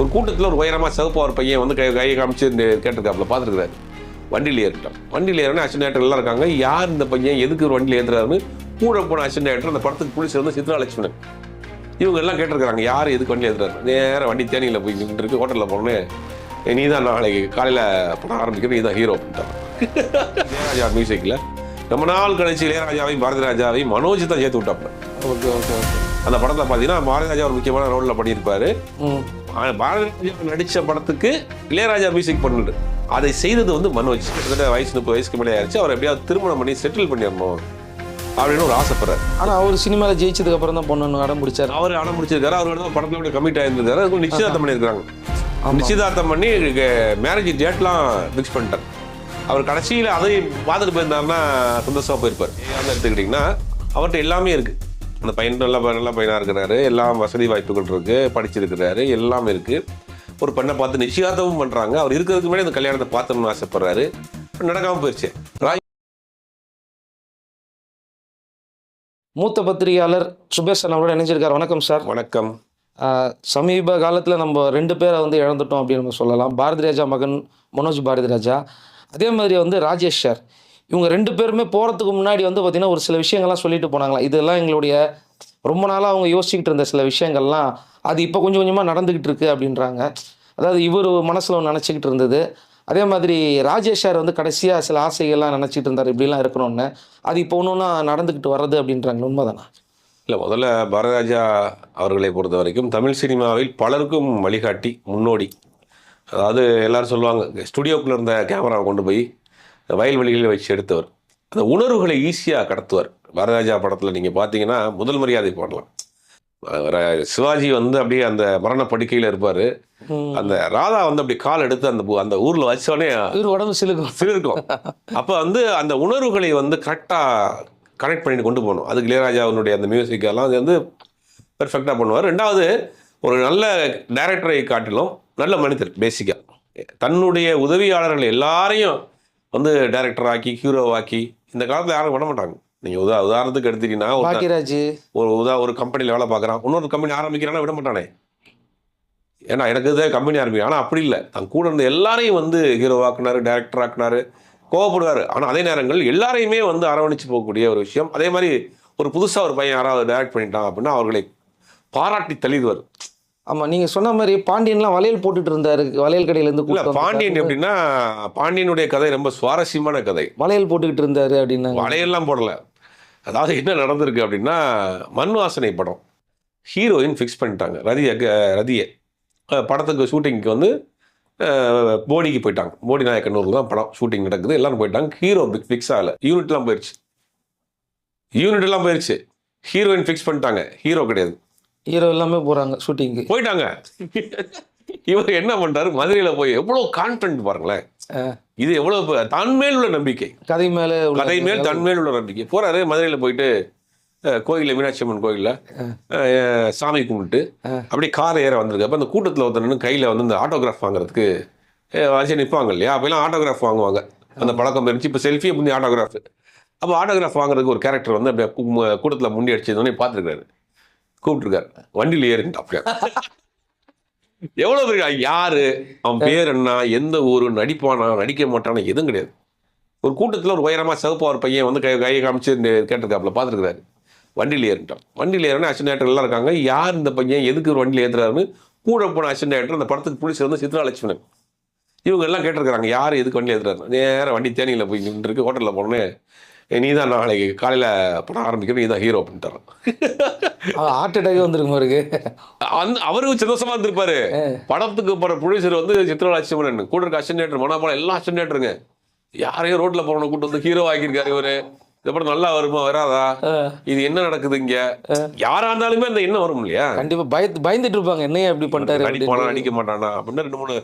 ஒரு கூட்டத்தில் ஒரு உயரமாக சிவப்பா ஒரு பையன் வந்து கையை காமிச்சு கேட்டிருக்காப்புல பார்த்துருக்காரு. வண்டியில் ஏறிட்டான். வண்டியில் ஏறினா அசிஸ்டன்ட் டைரக்டர் எல்லாம் இருக்காங்க. யார் இந்த பையன், எதுக்கு ஒரு வண்டியில் ஏற்றுறாருன்னு கூட போன அசிஸ்டன்ட் டைரக்டர் அந்த படத்துக்கு புடிச்சு வந்து சித்ரா லட்சுமணன் இவங்க எல்லாம் கேட்டிருக்காங்க, யார் எதுக்கு வண்டியில் ஏற்றுறாரு. நேராக வண்டி தேனியில் போய் நின்று இருக்கு. ஹோட்டலில் போனோன்னே, நீ தான் நாளைக்கு காலையில் படம் ஆரம்பிக்கிறது, நீ தான் ஹீரோ அப்படின்ட்டாங்க. இளையராஜா மியூசிக்கில் ரொம்ப நாள் கழிச்சு இளையராஜாவையும் பாரதி ராஜாவையும் மனோஜ் தான் சேர்த்து விட்டாப்புல. Okay okay okay. அந்த படத்தை பார்த்தீங்கன்னா பாரதி ராஜா ஒரு முக்கியமான ரோலில் பண்ணியிருப்பாரு. பாரதி ராஜா நடித்த படத்துக்கு இளையராஜா மியூசிக் பண்ணுது. அதை செய்தது வந்து மனோஜ். கிட்டத்தட்ட வயசு 30 வயசுக்கு மேலே ஆயிடுச்சு. அவர் எப்படியாவது திருமணம் பண்ணி செட்டில் பண்ணிடணும் அப்படின்னு ஒரு ஆசைப்படுறாரு. ஆனால் அவர் சினிமாவில் ஜெயிச்சதுக்கு அப்புறம் தான் பொண்ணு அடம் பிடிச்சார். அவர் அடம் பிடிச்சிருக்காரு. அவர் படத்துல கமிட் ஆயிருந்திருக்காரு. அதுக்கு நிச்சயதார்த்தம் பண்ணியிருக்காங்க. நிச்சயதார்த்தம் பண்ணி மேரேஜ் டேட்லாம் ஃபிக்ஸ் பண்ணிட்டார். அவர் கடைசியில் அதை பார்த்துட்டு போயிருந்தாருன்னா சந்தோஷமா போயிருப்பார். ஏன்னு எடுத்துக்கிட்டிங்கன்னா அவர்கிட்ட எல்லாமே இருக்கு. அந்த பையன் நல்ல பையனாக இருக்கிறாரு, எல்லாம் வசதி வாய்ப்புகள் இருக்கு, படிச்சிருக்கிறாரு, எல்லாமே இருக்கு. ஒரு பெண்ணை பார்த்து நிச்சயதார்த்தமும் பண்றாங்க. அவர் இருக்கிறதுக்கு முன்னாடி அந்த கல்யாணத்தை பார்க்கணும்னு ஆசைப்படுறாரு. நடக்காம போயிடுச்சு. மூத்த பத்திரிகையாளர் சுபேஷ் அவரோட இணைஞ்சிருக்கார். வணக்கம் சார். வணக்கம். சமீப காலத்தில் நம்ம 2 பேரை வந்து இழந்துட்டோம் அப்படின்னு நம்ம சொல்லலாம். பாரதி ராஜா மகன் மனோஜ் பாரதி ராஜா, அதே மாதிரி வந்து ராஜேஷ் சார். இவங்க 2 பேருமே போகிறதுக்கு முன்னாடி வந்து பார்த்திங்கன்னா ஒரு சில விஷயங்கள்லாம் சொல்லிட்டு போனாங்களாம். இதெல்லாம் எங்களுடைய ரொம்ப நாளாக அவங்க யோசிச்சுக்கிட்டு இருந்த சில விஷயங்கள்லாம் அது இப்போ கொஞ்சம் கொஞ்சமாக நடந்துக்கிட்டு இருக்கு அப்படின்றாங்க. அதாவது இவர் மனசில் நினச்சிக்கிட்டு இருந்தது. அதே மாதிரி ராஜேஷ் சார் வந்து கடைசியாக சில ஆசைகள்லாம் நினச்சிட்டு இருந்தார், இப்படிலாம் இருக்கணும்னு. அது இப்போ ஒன்றுன்னா நடந்துக்கிட்டு வர்றது அப்படின்றாங்க. உண்மைதானா? இல்லை, முதல்ல பாரதிராஜா அவர்களை பொறுத்த வரைக்கும் தமிழ் சினிமாவில் பலருக்கும் வழிகாட்டி, முன்னோடி. அதாவது எல்லாரும் சொல்லுவாங்க, ஸ்டுடியோக்குள்ளே இருந்த கேமராவை கொண்டு போய் வயல்வெளிகளில் வச்சு எடுத்தவர். அந்த உணர்வுகளை ஈஸியாக கடத்துவார். பாரதிராஜா படத்தில் நீங்கள் பார்த்தீங்கன்னா முதல் மரியாதை போடலாம். சிவாஜி வந்து அப்படியே அந்த மரண படுக்கையில் இருப்பார். அந்த ராதா வந்து அப்படி கால் எடுத்து அந்த ஊரில் வச்சோடனே உடம்பு சிலிருக்கும். அப்போ வந்து அந்த உணர்வுகளை வந்து கரெக்டாக கனெக்ட் பண்ணிட்டு கொண்டு போகணும். அதுக்கு இளையராஜாவுடைய அந்த மியூசிக்கெல்லாம் அது வந்து பெர்ஃபெக்டாக பண்ணுவார். ரெண்டாவது, ஒரு நல்ல டைரக்டரை காட்டிலும் நல்ல மனிதர். பேசிக்காக தன்னுடைய உதவியாளர்கள் எல்லாரையும் வந்து டைரக்டர் ஆக்கி, ஹீரோவாக்கி, இந்த காலத்தில் யாரும் பண்ண மாட்டாங்க. நீங்கள் உதாரணத்துக்கு எடுத்துட்டீங்கன்னா, ஒரு கம்பெனியில் வேலை பார்க்குறான், இன்னொரு கம்பெனி ஆரம்பிக்கிறான்னா விட மாட்டானே. ஏன்னா எனக்கு தான் கம்பெனி ஆரம்பிக்கும். ஆனால் அப்படி இல்லை, தன் கூட இருந்த எல்லாரையும் வந்து ஹீரோவாக்குனாரு, டைரக்டர் ஆக்குனாரு, கோவப்படுவார். ஆனால் அதே நேரங்கள் எல்லாரையுமே வந்து அரவணைச்சு போகக்கூடிய ஒரு விஷயம். அதே மாதிரி ஒரு புதுசாக ஒரு பையன் யாராவது டைரக்ட் பண்ணிட்டான் அப்படின்னா அவர்களை பாராட்டி தள்ளிடுவார். ஆமாம், நீங்கள் சொன்ன மாதிரி பாண்டியன்லாம் வளையல் போட்டுட்டு இருந்தாரு, வளையல் கடையிலேருந்து. இல்லை, பாண்டியன் எப்படின்னா, பாண்டியனுடைய கதை ரொம்ப சுவாரஸ்யமான கதை. வளையல் போட்டுக்கிட்டு இருந்தாரு அப்படின்னா, வளையல்லாம் போடலை. அதாவது என்ன நடந்திருக்கு அப்படின்னா, மண் வாசனை படம் ஹீரோயின் ஃபிக்ஸ் பண்ணிட்டாங்க. ரதியை படத்துக்கு ஷூட்டிங்க்கு வந்து போடிக்கு போயிட்டாங்க. போடி நாயக்கனூர் தான் படம் ஷூட்டிங் நடக்குது. எல்லாரும் போயிட்டாங்க. ஹீரோ ஃபிக்ஸ் ஆகலை. யூனிட்லாம் போயிடுச்சு. ஹீரோயின் ஃபிக்ஸ் பண்ணிட்டாங்க, ஹீரோ கிடையாது. ஹீரோ எல்லாமே போகிறாங்க, ஷூட்டிங்கு போயிட்டாங்க. இவர் என்ன பண்ணுறாரு, மதுரையில் போய் எவ்வளோ கான்ஃபிடென்ட் பாருங்களேன். இது எவ்வளோ தன்மேல் உள்ள நம்பிக்கை, கதை மேல் தன்மேல் உள்ள நம்பிக்கை. போகிறாரு மதுரையில் போயிட்டு கோயிலில், மீனாட்சி அம்மன் கோயிலில் சாமி கும்பிட்டு அப்படியே காரை ஏற வந்திருக்கு. அப்போ அந்த கூட்டத்தில் ஒருத்தர் கையில் வந்து இந்த ஆட்டோகிராஃப் வாங்குறதுக்கு வச்சு நிற்பாங்க இல்லையா? அப்போலாம் ஆட்டோகிராஃப் வாங்குவாங்க. அந்த பழக்கம் இருந்துச்சு. இப்போ செல்ஃபியை முந்தி ஆட்டோகிராஃப். அப்போ ஆட்டோகிராஃப் வாங்குறதுக்கு ஒரு கேரக்டர் வந்து அப்படியே கூட்டத்தில் முண்டி அடிச்சதுன்னே பார்த்துருக்காரு. கூப்பிட்டுருக்காரு, வண்டியில் ஏறிட்டு. அப்படியா எவ்வளோ பெரிய யாரு, அவன் பேர் என்ன, எந்த ஊர், நடிப்பானா நடிக்க மாட்டானா, எதுவும் கிடையாது. ஒரு கூட்டத்தில் ஒரு உயரமாக சிவப்பா ஒரு பையன் வந்து கையை காமிச்சு கேட்டிருக்காப்புல பார்த்துருக்காரு. வண்டியில் ஏறிட்டான். வண்டியில் ஏறினா அசிஸ்டன்ட் டைரக்டர் எல்லாம் இருக்காங்க. யார் இந்த பையன், எதுக்கு ஒரு வண்டியில் ஏற்றுறாருன்னு கூட போன அசிஸ்டன்ட் டைரக்டர் அந்த படத்துக்கு புடிச்சு வந்து சித்ரா லட்சுமணன் இவங்க எல்லாம் கேட்டிருக்காங்க, யார் எதுக்கு வண்டியில் ஏற்றுறாரு. நேராக வண்டி தேனியில் போய் நின்று இருக்கு. ஹோட்டலில் போனோன்னே, நீ தான் நாளைக்கு காலையில் படம் ஆரம்பிக்கிறது, நீ தான் ஹீரோ அப்படின்ட்டார். ஹார்ட் அட்டாக் வந்துருக்கும் இருக்கு. அவருக்கு சந்தோஷமா இருந்திருப்பாரு. படத்துக்கு போகிற ப்ரொடியூசர் வந்து சித்ரா லட்சுமணன், கூட இருக்க அசிஸ்டன்ட் டைரக்டர், மனோபாலம், எல்லாம் அசிஸ்டன்ட் டைரக்டருங்க. யாரையும் ரோட்டில் போகிறவனை கூட்டு வந்து ஹீரோ ஆக்கியிருக்காரு இவரு. இந்த படம் நல்லா வருமா வராதா, இது என்ன நடக்குது இங்க, யாரா இருந்தாலுமே அந்த எண்ணம் வரும் இல்லையா? கண்டிப்பா பயந்துட்டு இருப்பாங்க, என்ன எப்படி பண்ணிட்டாரு, அடிப்பானா அடிக்க மாட்டானா அப்படின்னு ரெண்டு மூணு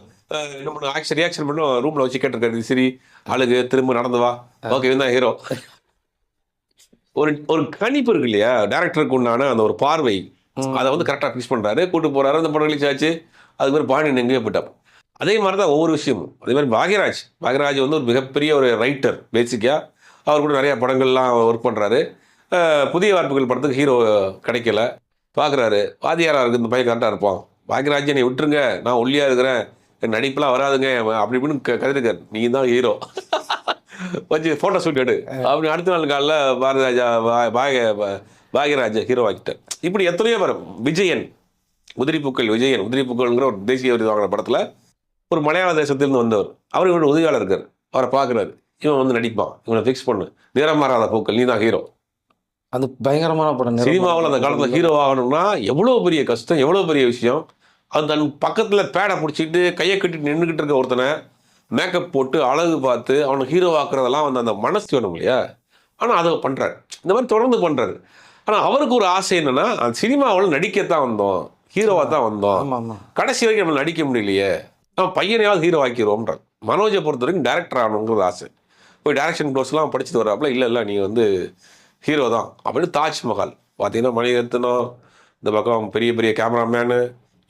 ரியாக்ஷன் பண்ணி ரூம்ல வச்சு கேட்டிருக்காரு. சரி அழுகு, திரும்ப நடந்து வா, ஓகே தான் ஹீரோ. ஒரு கணிப்பு இருக்கு இல்லையா டேரக்டருக்கு உண்டான அந்த ஒரு பார்வை, அதை வந்து கரெக்டாக ஃபிக்ஸ் பண்றாரு. கூட்டு போறாரு, அந்த படம் ரிலீஸ் ஆச்சு. அது மாதிரி பாண்டியன் எங்கேயோ போயிட்டான். அதே மாதிரி தான் ஒவ்வொரு விஷயமும். அதே மாதிரி பாக்யராஜ் வந்து ஒரு மிகப்பெரிய ஒரு ரைட்டர். பேசிக்காக அவர் கூட நிறையா படங்கள்லாம் ஒர்க் பண்ணுறாரு. புதிய வார்ப்புகள் படத்துக்கு ஹீரோ கிடைக்கல. பார்க்குறாரு, வாதியாராக இருக்குது, இந்த பையன் கரெக்டாக இருப்பான், பாக்யராஜ் என்னை விட்டுருங்க, நான் ஒல்லியா இருக்கிறேன், என் நடிப்பெல்லாம் வராதுங்க அப்படி இப்படின்னு கருதுக்கார். நீ தான் ஹீரோ வச்சு ஃபோட்டோ ஷூட் எடு அப்படி. அடுத்த நாள் காலைல பாக்யராஜ் ஹீரோ ஆக்கிட்டார். இப்படி எத்தனையோ பேர். விஜயன் உதிரிப்பூக்கள்ங்கிற ஒரு தேசிய விருது வாங்கின படத்தில் ஒரு மலையாள தேசத்திலிருந்து வந்தவர். அவர் இவரோட உதவியாளர் இருக்கார். அவரை பார்க்குறாரு, இவன் வந்து நடிப்பான், இவனை ஃபிக்ஸ் பண்ணு, நிறம் மாறாத பூக்கள், நீ தான் ஹீரோ. அது பயங்கரமான படம். சினிமாவில் அந்த காலத்தில் ஹீரோ ஆகணும்னா எவ்வளோ பெரிய கஷ்டம், எவ்வளோ பெரிய விஷயம். அது தன் பக்கத்தில் பேடை பிடிச்சிட்டு கையை கட்டிட்டு நின்றுக்கிட்டு இருக்க ஒருத்தனை மேக்கப் போட்டு அழகு பார்த்து அவனை ஹீரோ ஆக்குறதெல்லாம் வந்து அந்த மனசு வேணும் இல்லையா? ஆனால் அதை பண்ணுறாரு, இந்த மாதிரி தொடர்ந்து பண்ணுறாரு. ஆனால் அவருக்கு ஒரு ஆசை என்னன்னா, அந்த சினிமாவில் நடிக்கத்தான் வந்தோம், ஹீரோவாக தான் வந்தோம், கடைசி வரைக்கும் நம்ம நடிக்க முடியலையே, நம்ம பையனையாவது ஹீரோ ஆக்கிடுவோம்ன்றார். மனோஜை பொறுத்த வரைக்கும் டேரக்டர் ஆகணுங்கிறது ஆசை. போய் டைரக்ஷன் கோர்ஸ்லாம் படிச்சுட்டு வராப்புல, இல்லை நீ வந்து ஹீரோ தான் அப்படின்னு. தாஜ்மஹால் பார்த்தீங்கன்னா மணிரத்னம், இந்த பக்கம் பெரிய பெரிய கேமராமேனு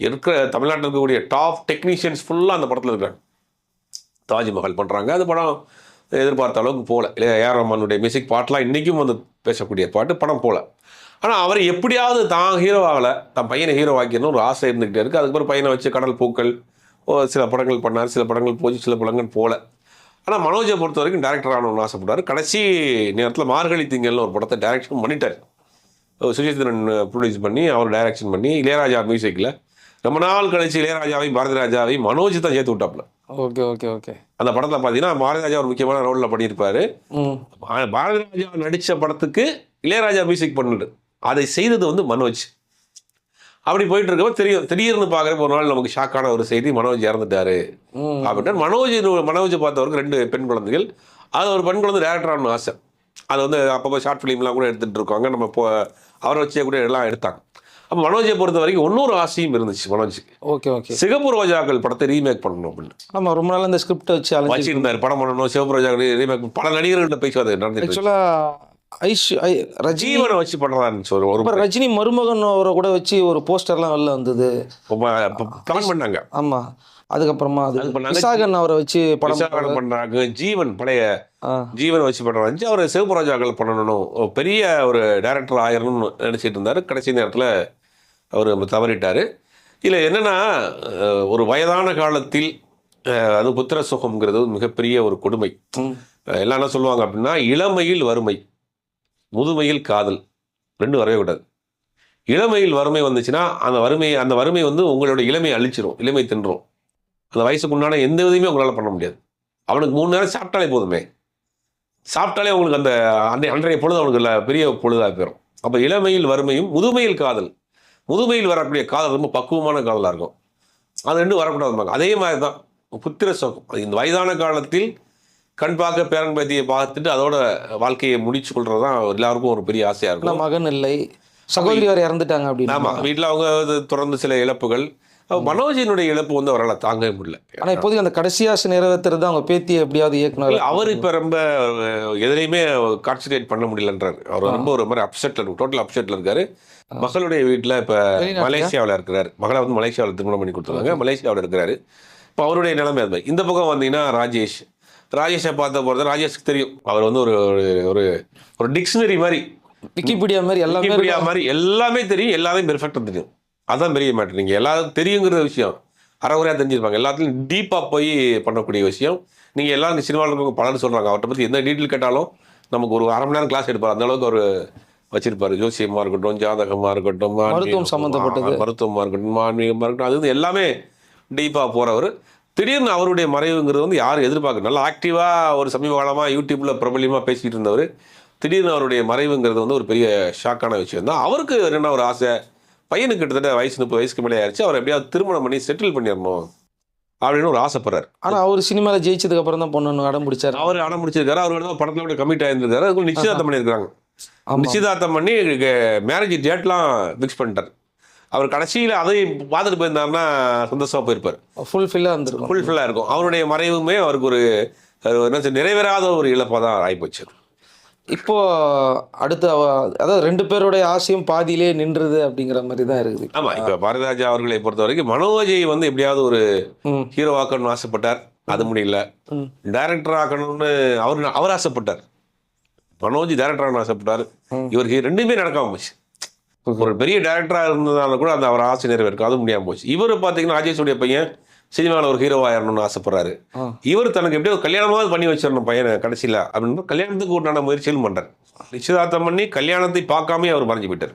இருக்கிற தமிழ்நாட்டில் இருக்கக்கூடிய டாப் டெக்னீஷியன்ஸ் ஃபுல்லாக அந்த படத்தில் இருக்காங்க. தாஜ்மஹால் பண்ணுறாங்க. அந்த படம் எதிர்பார்த்த அளவுக்கு போகல. இல்லையா? ஏஆர் ரஹ்மானுடைய மியூசிக் பாட்டெலாம் இன்றைக்கும் வந்து பேசக்கூடிய பாட்டு, படம் போகல. ஆனால் அவர் எப்படியாவது தான் ஹீரோ ஆகலை, தன் பையனை ஹீரோ ஆக்கிடணும் ஒரு ஆசை இருந்துக்கிட்டே இருக்குது. அதுக்கப்புறம் பையனை வச்சு கடல் பூக்கள் சில படங்கள் பண்ணார், சில படங்கள் போச்சு, சில படங்கள் போகல. ஆனால் மனோஜை பொறுத்த வரைக்கும் டேரக்டர் ஆகணும்னு ஆசைப்பட்டார். கடைசி நேரத்தில் மார்கழி திங்கள்னு ஒரு படத்தை டைரக்ஷன் பண்ணிட்டார். சுஜித்ரன் ப்ரொடியூஸ் பண்ணி அவர் டைரக்ஷன் பண்ணி இளையராஜா மியூசிக்கில் ரொம்ப நாள் கழிச்சு இளையராஜாவையும் பாரதிராஜாவையும் மனோஜ் தான் சேர்த்து விட்டாப்புல. Okay okay okay. அந்த படத்தில் பார்த்தீங்கன்னா பாரதிராஜா ஒரு முக்கியமான ரோலில் பண்ணியிருப்பாரு. பாரதிராஜா நடித்த படத்துக்கு இளையராஜா மியூசிக் பண்ணுது, அதை செய்தது வந்து மனோஜ். அப்படி போயிட்டு இருக்கப்போ திடீர்னு பார்க்குறப்ப ஒரு நாள் நமக்கு ஷாக்கான ஒரு செய்தி, மனோஜ் இறந்துட்டாரு அப்படின்னா. மனோஜை பார்த்தவருக்கு 2 பெண் குழந்தைகள். அது ஒரு பெண் குழந்தை டேரக்டர் ஆகணும்னு ஆசை. அது வந்து அப்பப்போ ஷார்ட் ஃபிலிம்லாம் கூட எடுத்துகிட்டு இருக்காங்க. நம்ம இப்போ அவரை வச்சே கூட எல்லாம் எடுத்தாங்க. அப்போ மனோஜை பொறுத்த வரைக்கும் இன்னொரு ஆசையும் இருந்துச்சு மனோஜுக்கு. Okay okay. சிகப்பு ரோஜாக்கள் படத்தை ரீமேக் பண்ணணும் அப்படின்னு. ஆமாம், ரொம்ப நாள் அந்த ஸ்கிரிப்ட் வச்சிருந்தார். படம் பண்ணணும், சிகப்பு ரோஜாக்கள் ரீமேக். பல நடிகர்கள்ட்ட பேசுவாது நடந்துச்சு. ரஜினியை வச்சு பண்றதான்னு ஒரு ரஜினி மருமகன் அவரை கூட வச்சு ஒரு போஸ்டர்லாம் வெளில வந்தது, பிளான் பண்ணாங்க. ஆமா, அதுக்கப்புறமா விசாகன் அவரை வச்சு படம் பண்ணாங்க. ஜீவன் பழைய ஜீவன் வச்சு பண்றாங்க. அவர் சிவப்பு ரோஜாக்கள் பண்ணணும், பெரிய ஒரு டைரக்டர் ஆயிரணும்னு நினைச்சிட்டு இருந்தாரு. கடைசி நேரத்தில் அவர் தவறிட்டாரு. இல்லை என்னன்னா, ஒரு வயதான காலத்தில் அது புத்திர சுகம்ங்கிறது மிகப்பெரிய ஒரு கொடுமை. எல்லாம் என்ன சொல்லுவாங்க அப்படின்னா, இளமையில் வறுமை, முதுமையில் காதல், 2 வரவே கூடாது. இளமையில் வறுமை வந்துச்சுன்னா அந்த வறுமை வந்து உங்களோட இளமையை அழிச்சிரும், இளமை தின்றும். அந்த வயசுக்கு உண்டான எந்த விதையுமே உங்களால் பண்ண முடியாது. அவனுக்கு 3 நேரம் சாப்பிட்டாலே போதுமே, சாப்பிட்டாலே உங்களுக்கு அந்த அன்றைய பொழுது அவனுக்கு பெரிய பொழுதாக போயிடும். அப்போ இளமையில் வறுமையும் முதுமையில் காதல். முதுமையில் வரக்கூடிய காதல் ரொம்ப பக்குவமான காதலாக இருக்கும். அது 2 வரக்கூடாது. அதே மாதிரி தான் புத்திர சோகம். இந்த வயதான காலத்தில் கண் பார்க்க பேரன் பேத்தியை பார்த்துட்டு அதோட வாழ்க்கையை முடிச்சு கொள்றது தான் எல்லாருக்கும் ஒரு பெரிய ஆசையாக இருக்கும். மகன் இல்லை, சகோதரி வரை இறந்துட்டாங்க அப்படின்னு. ஆமாம், வீட்டில் அவங்க தொடர்ந்து சில இழப்புகள். மனோஜினுடைய இழப்பு வந்து அவரால் தாங்கவே முடியல. ஆனால் இப்போதைக்கு அந்த கடைசி ஆசை நிறைவேற்றுறது அவங்க பேத்தியை எப்படியாவது இயக்குனர். அவர் இப்போ ரொம்ப எதுலையுமே கான்சன்ட்ரேட் பண்ண முடியலன்றார். அவர் ரொம்ப ஒரு மாதிரி அப்செட்டில் இருக்கு, டோட்டல் அப்செட்டில் இருக்காரு. மகளுடைய வீட்டில் இப்போ மலேசியாவில் இருக்கிறாரு. மகளை வந்து மலேசியாவில் திருமணம் பண்ணி கொடுத்துருக்காங்க, மலேசியாவில் இருக்கிறாரு. இப்போ அவருடைய நிலைமை அது. இந்த பக்கம் வந்தீங்கன்னா ராஜேஷை பார்த்த போகிறது, ராஜேஷ்க்கு தெரியும் அவர் வந்து ஒரு ஒரு டிக்ஷனரி மாதிரி, விக்கிபீடியா மாதிரி எல்லாமே தெரியும், எல்லாமே பெர்ஃபெக்டாக தெரியும். அதுதான் பெரிய மேட்டர். நீங்கள் எல்லாரும் தெரியுங்கிற விஷயம் அறகுறையாக தெரிஞ்சிருப்பாங்க. எல்லாத்துலையும் டீப்பாக போய் பண்ணக்கூடிய விஷயம். நீங்கள் எல்லாரும் சினிமாவில் இருக்கவங்க பலர் சொல்கிறாங்க, அவர்கிட்ட பற்றி எந்த டீட்டெயில் கேட்டாலும் நமக்கு ஒரு 1/2 மணி நேரம் கிளாஸ் எடுப்பார். அந்த அளவுக்கு அவர் வச்சிருப்பாரு. ஜோசியமாக இருக்கட்டும், ஜாதகமாக இருக்கட்டும், மருத்துவம் சம்மந்தப்பட்டது, மருத்துவமாக இருக்கட்டும், ஆன்மீகமாக இருக்கட்டும், அது எல்லாமே டீப்பாக போகிறவர். திடீர்னு அவருடைய மறைவுங்கிறது வந்து யாரும் எதிர்பார்க்க. நல்லா ஆக்டிவாக ஒரு சமீப காலமாக யூடியூப்பில் பிரபலியமாக பேசிகிட்டு இருந்தவர், திடீர்னு அவருடைய மறைவுங்கிறது வந்து ஒரு பெரிய ஷாக்கான விஷயம் தான். அவருக்கு என்ன ஒரு ஆசை, பையனுக்கு கிட்டத்தட்ட வயசு 30 வயசுக்கு மேலே ஆயிடுச்சு, அவர் எப்படியாவது திருமணம் பண்ணி செட்டில் பண்ணிடணும் அப்படின்னு ஒரு ஆசைப்படுறாரு. ஆனால் அவர் சினிமாவில் ஜெயிச்சதுக்கு அப்புறம் தான் பொண்ணு அடம் பிடிச்சார். அவர் அடம் பிடிச்சிருக்காரு. அவர் தான் படத்தில் கூட கமிட் ஆயிருந்திருக்காரு. அதுக்கு நிச்சயதார்த்தம் பண்ணியிருக்காங்க. நிச்சயதார்த்தம் பண்ணி மேரேஜ் டேட்லாம் ஃபிக்ஸ் பண்ணிட்டார். அவர் கடைசியில் அதை பார்த்துட்டு போயிருந்தாருன்னா சந்தோஷமாக போயிருப்பார். ஃபுல்ஃபில்லாக இருக்கும். அவருடைய மறைவுமே அவருக்கு ஒரு என்ன நிறைவேறாத ஒரு இழப்பாக தான் ஆகிப்போச்சு. இப்போ அடுத்து அதாவது 2 பேருடைய ஆசையும் பாதியிலே நின்றுது அப்படிங்கிற மாதிரி தான் இருக்குது. ஆமாம், இப்போ பாரதிராஜா அவர்களை பொறுத்த வரைக்கும் மனோஜை வந்து எப்படியாவது ஒரு ஹீரோ ஆக்கணும்னு ஆசைப்பட்டார், அது முடியல. டைரக்டர் ஆக்கணும்னு அவர் ஆசைப்பட்டார். மனோஜ் டைரக்டர் ஆகணும்னு ஆசைப்பட்டார். இவருக்கு 2மே நடக்காம போச்சு. ஒரு பெரிய டேரக்டராக இருந்ததால கூட அந்த அவர் ஆசை நிறைவேற்கும், அது முடியாமல் போச்சு. இவர் பார்த்தீங்கன்னா ராஜேஷுடைய பையன் சினிமாவில் ஒரு ஹீரோவாயிரணும்னு ஆசைப்படுறாரு. இவர் தனக்கு எப்படியோ கல்யாணமாவது பண்ணி வச்சிடணும் பையனை கடைசியில் அப்படின்னு கல்யாணத்துக்கு உண்டான முயற்சிகளும் பண்ணுறாரு. நிச்சயதார்த்தம் பண்ணி கல்யாணத்தை பார்க்காமே அவர் மறைஞ்சு போயிட்டார்.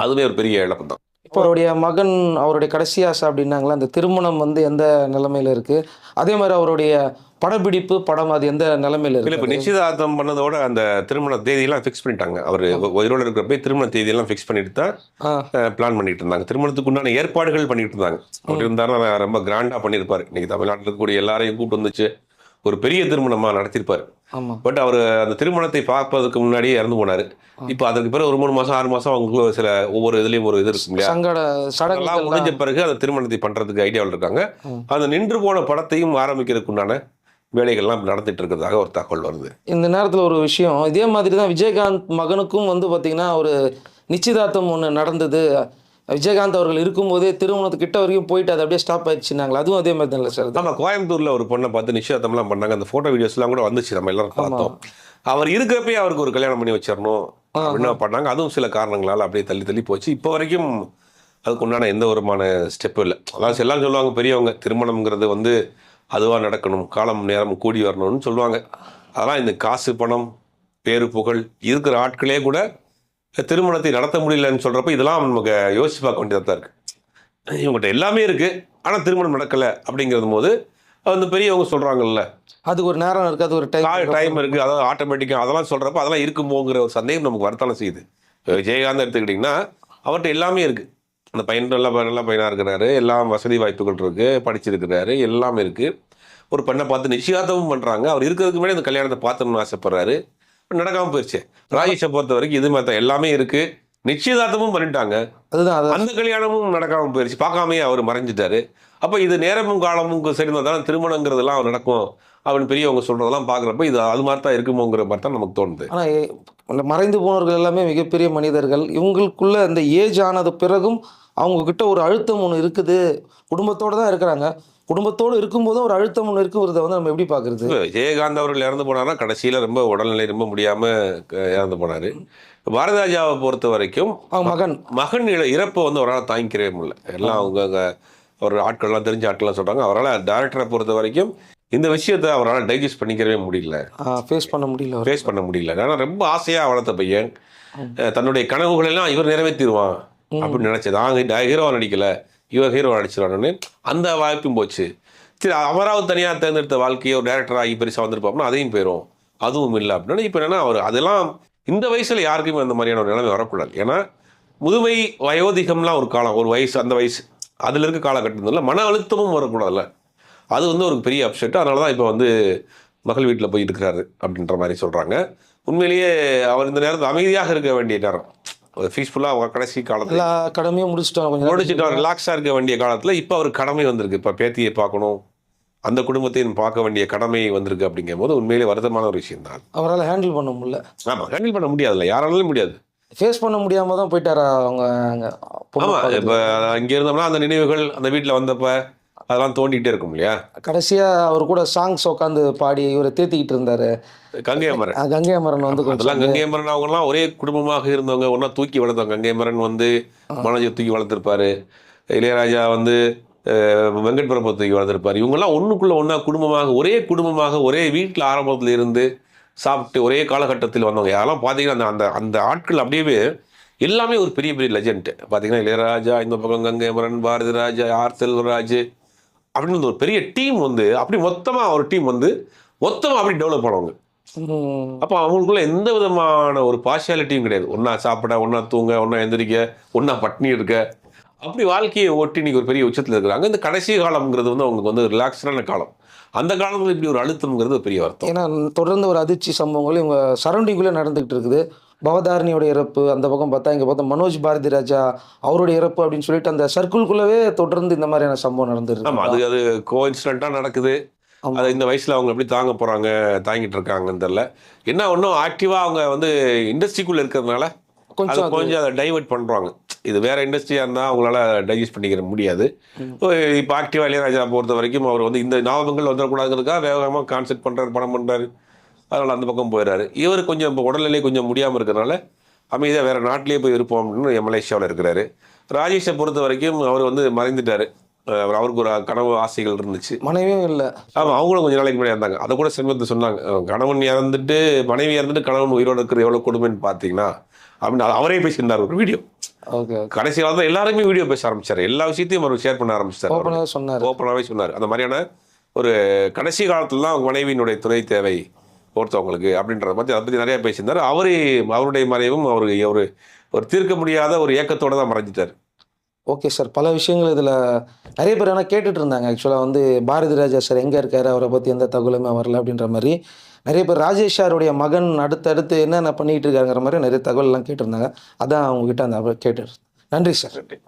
அதுவே ஒரு பெரிய இழப்பு தான். இப்போ அவருடைய மகன் அவருடைய கடைசி ஆசை அப்படின்னாங்களா, அந்த திருமணம் வந்து எந்த நிலைமையில இருக்கு, அதே மாதிரி அவருடைய படப்பிடிப்பு படம் அது எந்த நிலைமையில இருக்கு? இப்போ நிச்சயதார்த்தம் பண்ணதோட அந்த திருமண தேதியெல்லாம் ஃபிக்ஸ் பண்ணிட்டாங்க. அவர் உயிரோடு இருக்கிறப்ப திருமண தேதியெல்லாம் ஃபிக்ஸ் பண்ணிட்டு தான் பிளான் பண்ணிட்டு இருந்தாங்க. திருமணத்துக்கு உண்டான ஏற்பாடுகள் பண்ணிட்டு இருந்தாங்க. அப்படி இருந்தாலும் ரொம்ப கிராண்டாக பண்ணியிருப்பார். இன்னைக்கு தமிழ்நாட்டில் இருக்கக்கூடிய எல்லாரையும் கூப்பிட்டு வந்துச்சு ஒரு பெரிய திருமணமாக நடத்தியிருப்பார். பட் அவர் அந்த திருமணத்தை பார்ப்பதற்கு முன்னாடியே இறந்து போனார். இப்போ அதற்கு பிறகு ஒரு 3 மாதம் 6 மாதம் அவங்களுக்கு சில ஒவ்வொரு இதுலேயும் ஒரு இது இருக்கும் இல்லையா, சடங்கெல்லாம் முடிஞ்ச பிறகு அந்த திருமணத்தை பண்ணுறதுக்கு ஐடியாவில் இருக்காங்க. அந்த நின்று போன படத்தையும் ஆரம்பிக்கிறதுக்கு உண்டான வேலைகள்லாம் நடந்துட்டு இருக்கிறதாக ஒரு தகவல் வருது. இந்த நேரத்தில் ஒரு விஷயம், இதே மாதிரி தான் விஜயகாந்த் மகனுக்கும் வந்து பார்த்தீங்கன்னா ஒரு நிச்சயதார்த்தம் ஒன்று நடந்தது. விஜயகாந்த் அவர்கள் இருக்கும்போதே திருமணத்துக்கிட்ட வரைக்கும் போயிட்டு அது அப்படியே ஸ்டாப் ஆயிடுச்சுனாங்களா, அதுவும் அதே மாதிரி தான் இல்லை சார்? நம்ம கோயம்புத்தூரில் ஒரு பொண்ணை பார்த்து நிச்சயதார்த்தம்லாம் பண்ணாங்க. அந்த ஃபோட்டோ வீடியோஸ்லாம் கூட வந்துச்சு, நம்ம எல்லாரும் பார்த்தோம். அவர் இருக்கிறப்பே அவருக்கு ஒரு கல்யாணம் பண்ணி வச்சிடணும் அப்படின்னு பண்ணாங்க. அதுவும் சில காரணங்களால் அப்படியே தள்ளி தள்ளி போச்சு. இப்போ வரைக்கும் அதுக்கு உண்டான எந்த விதமான ஸ்டெப்பும் இல்லை. அதாவது எல்லாம் சொல்லுவாங்க பெரியவங்க, திருமணம்ங்கிறது வந்து அதுவாக நடக்கணும், காலம் நேரம் கூடி வரணும்னு சொல்லுவாங்க. அதெல்லாம் இந்த காசு பணம் பேரு புகழ் இருக்கிற ஆட்களே கூட திருமணத்தை நடத்த முடியலன்னு சொல்கிறப்ப இதெல்லாம் நமக்கு யோசிச்சு பார்க்க வேண்டியதாக தான் இருக்குது. இவங்ககிட்ட எல்லாமே இருக்குது, ஆனால் திருமணம் நடக்கலை அப்படிங்கிறது போது அந்த பெரியவங்க சொல்கிறாங்கல்ல, அதுக்கு ஒரு நேரம் இருக்குது, அது ஒரு டைம் இருக்குது, அதாவது ஆட்டோமேட்டிக்காக அதெல்லாம் சொல்கிறப்ப அதெல்லாம் இருக்குமோங்கிற ஒரு சந்தேகம் நமக்கு வரத்தானே செய்யுது. விஜயகாந்த் எடுத்துக்கிட்டிங்கன்னா அவர்கிட்ட எல்லாமே இருக்குது. அந்த பையன் நல்ல பையனாக இருக்கிறாரு, எல்லாம் வசதி வாய்ப்புகள் இருக்குது, படிச்சிருக்கிறாரு, எல்லாமே இருக்குது. ஒரு பெண்ணை பார்த்து நிச்சயதார்த்தமும் பண்ணுறாங்க. அவர் இருக்கிறதுக்கு முன்னாடி அந்த கல்யாணத்தை பார்த்துன்னு ஆசைப்படுறாரு, நடக்காமல் போயிடுச்சு. ராஜேஷை பொறுத்த வரைக்கும் இது மாதிரி எல்லாமே இருக்குது, நிச்சயதார்த்தமும் பண்ணிட்டாங்க, அதுதான் அந்த கல்யாணமும் நடக்காமல் போயிடுச்சு, பார்க்காமே அவர் மறைஞ்சிட்டாரு. அப்போ இது நேரமும் காலமும் சரிந்தால் தான் திருமணங்கிறதுலாம் அவர் நடக்கும் அப்படின்னு பெரியவங்க சொல்கிறதெல்லாம் பார்க்குறப்ப இது அது மாதிரி தான் இருக்குமோங்கிற மாதிரி தான் நமக்கு தோணுது. ஆனால் மறைந்து போனவர்கள் எல்லாமே மிகப்பெரிய மனிதர்கள். இவங்களுக்குள்ள இந்த ஏஜ் ஆனது பிறகும் அவங்கக்கிட்ட ஒரு அழுத்தம் ஒன்று இருக்குது. குடும்பத்தோடு தான் இருக்கிறாங்க, குடும்பத்தோடு இருக்கும்போதும் ஒரு அழுத்தம் ஒன்று இருக்குறத வந்து நம்ம எப்படி பார்க்குறது? விஜயகாந்த் அவர்கள் இறந்து போனார்னா கடைசியில் ரொம்ப உடல்நிலை ரொம்ப முடியாமல் இறந்து போனார். பாரதிராஜாவை பொறுத்த வரைக்கும் மகன் இறப்பை வந்து அவரால் தாங்கிக்கவே முடியல. எல்லாம் அவங்க ஒரு ஆட்கள்லாம் தெரிஞ்ச ஆட்கள்லாம் சொல்கிறாங்க, அவரால் டேரக்டரை பொறுத்த வரைக்கும் இந்த விஷயத்தை அவரால் டைஜஸ்ட் பண்ணிக்கிறவே முடியல, ஃபேஸ் பண்ண முடியல. ஏன்னா ரொம்ப ஆசையாக வளர்த்த பையன் தன்னுடைய கனவுகளெல்லாம் இவர் நிறைவேற்றிடுவான் அப்படின்னு நினச்சது. நாங்கள் ஹீரோவை நடிக்கலை, இவர் ஹீரோ நடிச்சிருவானு அந்த வாய்ப்பும் போச்சு. சரி, அவராவது தனியாக தேர்ந்தெடுத்த வாழ்க்கையை ஒரு டேரக்டர் ஆகி பெருசாக வந்திருப்போம்னா அதையும் போயிடும், அதுவும் இல்லை அப்படின்னா இப்போ என்னென்னா அவர் அதெல்லாம் இந்த வயசில் யாருக்குமே அந்த மாதிரியான ஒரு நிலைமை வரக்கூடாது. ஏன்னா முதுமை வயோதிகம்லாம் ஒரு காலம், ஒரு வயசு, அந்த வயசு அதில் இருக்க காலகட்டத்தில் மன அழுத்தமும் வரக்கூடாதுல்ல, அது வந்து ஒரு பெரிய அப்செட். அதனால தான் இப்போ வந்து மகள் வீட்டில் போய் இருக்கிறாரு அப்படின்ற மாதிரி சொல்கிறாங்க. உண்மையிலேயே அவர் இந்த நேரத்தில் அமைதியாக இருக்க வேண்டிய நேரம், பீஸ்ஃபுல்லாக அவங்க கடைசி காலத்தில் கடமையை முடிச்சுட்டு ரிலாக்ஸாக இருக்க வேண்டிய காலத்தில் இப்போ அவர் கடமை வந்திருக்கு. இப்போ பேத்தியை பார்க்கணும், அந்த குடும்பத்தையும் பார்க்க வேண்டிய கடமை வந்திருக்கு. அப்படிங்கும் போது உண்மையிலே வருத்தமான ஒரு விஷயம் தான். அவரால் ஹேண்டில் பண்ண முடியல. ஆமாம், ஹேண்டில் பண்ண முடியாதுல்ல, யாராலும் முடியாது. ஃபேஸ் பண்ண முடியாமல் தான் போயிட்டாரா அவங்க? ஆமாம், இப்போ அங்கே இருந்தோம்னா அந்த நினைவுகள் அந்த வீட்டில் வந்தப்போ அதெல்லாம் தோண்டிகிட்டே இருக்கும் இல்லையா. கடைசியாக அவர் கூட சாங்ஸ் உட்காந்து பாடி இவரை தேத்திக்கிட்டு இருந்தார். கங்கை அமரன் வந்து அதெல்லாம் கங்கை அமரன் அவங்கலாம் ஒரே குடும்பமாக இருந்தவங்க, ஒன்றா தூக்கி வளர்த்தவங்க. கங்கை அமரன் வந்து மனோஜை தூக்கி வளர்த்துருப்பாரு, இளையராஜா வந்து வெங்கட் பிரபு தூக்கி வளர்த்துருப்பாரு. இவங்கெல்லாம் ஒன்றுக்குள்ளே ஒன்றா குடும்பமாக ஒரே வீட்டில் ஆரம்பத்தில் இருந்து சாப்பிட்டு ஒரே காலகட்டத்தில் வந்தவங்க. யாரெல்லாம் பார்த்தீங்கன்னா அந்த அந்த ஆட்கள் அப்படியே எல்லாமே ஒரு பெரிய பெரிய லெஜெண்ட். பார்த்தீங்கன்னா இளையராஜா, இந்த பக்கம் கங்கை அமரன், பாரதிராஜா, ஆர் செல்வராஜ் அப்படின்னு ஒரு பெரிய டீம் வந்து அப்படி மொத்தமாக ஒரு டீம் வந்து மொத்தமாக அப்படி டெவலப் பண்ணுவாங்க. அப்போ அவங்களுக்குள்ள எந்த விதமான ஒரு பார்ஷியாலிட்டியும் கிடையாது. ஒன்றா சாப்பிட, ஒன்றா தூங்க, ஒன்றா எந்திரிக்க, ஒன்றா பட்னி இருக்க, அப்படி வாழ்க்கையை ஓட்டி இன்னைக்கு ஒரு பெரிய உச்சத்தில் இருக்கிறாங்க. இந்த கடைசி காலம்ங்கிறது வந்து அவங்களுக்கு வந்து ரிலாக்ஸ்டான காலம். அந்த காலத்தில் இப்படி ஒரு அழுத்தம்ங்கிறது பெரிய வருத்தம். ஏன்னா தொடர்ந்து ஒரு அதிர்ச்சி சம்பவங்கள் இவங்க சரௌண்டிங்குள்ளே நடந்துகிட்டு இருக்குது. பவதாரணியோட இறப்பு, அந்த பக்கம் பார்த்தா இங்கே பார்த்தா மனோஜ் பாரதிராஜா அவருடைய இறப்பு அப்படின்னு சொல்லிட்டு அந்த சர்க்கிள்குள்ளவே தொடர்ந்து இந்த மாதிரியான சம்பவம் நடந்துருக்கு. ஆமாம், அது கோஇன்சிடென்ட்டாக நடக்குது. அது இந்த வயசில் அவங்க எப்படி தாங்க போகிறாங்க, தாங்கிட்டு இருக்காங்கன்னு தெரியல. என்ன ஒன்றும் ஆக்டிவாக அவங்க வந்து இண்டஸ்ட்ரிக்குள்ளே இருக்கிறதுனால கொஞ்சம் அதை டைவெர்ட் பண்ணுறாங்க. இது வேறு இண்டஸ்ட்ரியாக இருந்தால் அவங்களால டைஜஸ்ட் பண்ணிக்கிற முடியாது. இப்போ ஆக்டிவாக இளையராஜா பொறுத்த வரைக்கும் அவர் வந்து இந்த ஞாபகங்கள் வந்துடக்கூடாதுங்கிறதுக்காக வேகமாக கான்செப்ட் பண்ணுறாரு, படம் பண்ணுறாரு, அதனால் அந்த பக்கம் போயிடுறாரு. இவர் கொஞ்சம் இப்போ உடல்நிலை கொஞ்சம் முடியாமல் இருக்கிறனால அமைதியாக வேறு நாட்டிலேயே போய் இருப்போம் அப்படின்னு மலேசியாவில் இருக்கிறாரு. ராஜேஷை பொறுத்த வரைக்கும் அவர் வந்து மறைந்துட்டார். அவருக்கு ஒரு கனவு ஆசைகள் இருந்துச்சு. மனைவியும் இல்லை. ஆமாம், அவங்களும் கொஞ்சம் நாளைக்கு முன்னாடி இருந்தாங்க. அதை கூட செல்வத்தை சொன்னாங்க, கணவன் இறந்துட்டு மனைவி இறந்துட்டு கணவன் உயிரோடு இருக்கிற எவ்வளோ கொடுமைன்னு பார்த்தீங்கன்னா அப்படின்னு அவரே பேசியிருந்தார் ஒரு வீடியோ. ஓகே. கடைசி காலத்தில் எல்லாருமே வீடியோ பேச ஆரம்பிச்சார். எல்லா விஷயத்தையும் அவர் ஷேர் பண்ண ஆரம்பிச்சார். ஓப்பனாகவே சொன்னார். அந்த மாதிரியான ஒரு கடைசி காலத்தில் தான் அவங்க மனைவியினுடைய துணை தேவை ஒருத்தவங்களுக்கு அப்படின்றத பற்றி அதை பற்றி நிறையா பேசியிருந்தார். அவருடைய மறைவும் ஒரு தீர்க்க முடியாத ஒரு ஏக்கத்தோடு தான் மறைஞ்சிட்டார். ஓகே சார், பல விஷயங்கள் இதில் நிறைய பேர் ஆனால் கேட்டுட்டு இருந்தாங்க. ஆக்சுவலாக வந்து பாரதி ராஜா சார் எங்கே இருக்காரு, அவரை பற்றி எந்த தகவலுமே வரல அப்படின்ற மாதிரி நிறைய பேர். ராஜேஷ் சாருடைய மகன் அடுத்தடுத்து என்னென்ன பண்ணிகிட்டு இருக்காங்கிற மாதிரி நிறைய தகவல்லாம் கேட்டிருந்தாங்க. அதான் அவங்ககிட்ட அந்த கேட்டு. நன்றி சார். நன்றி.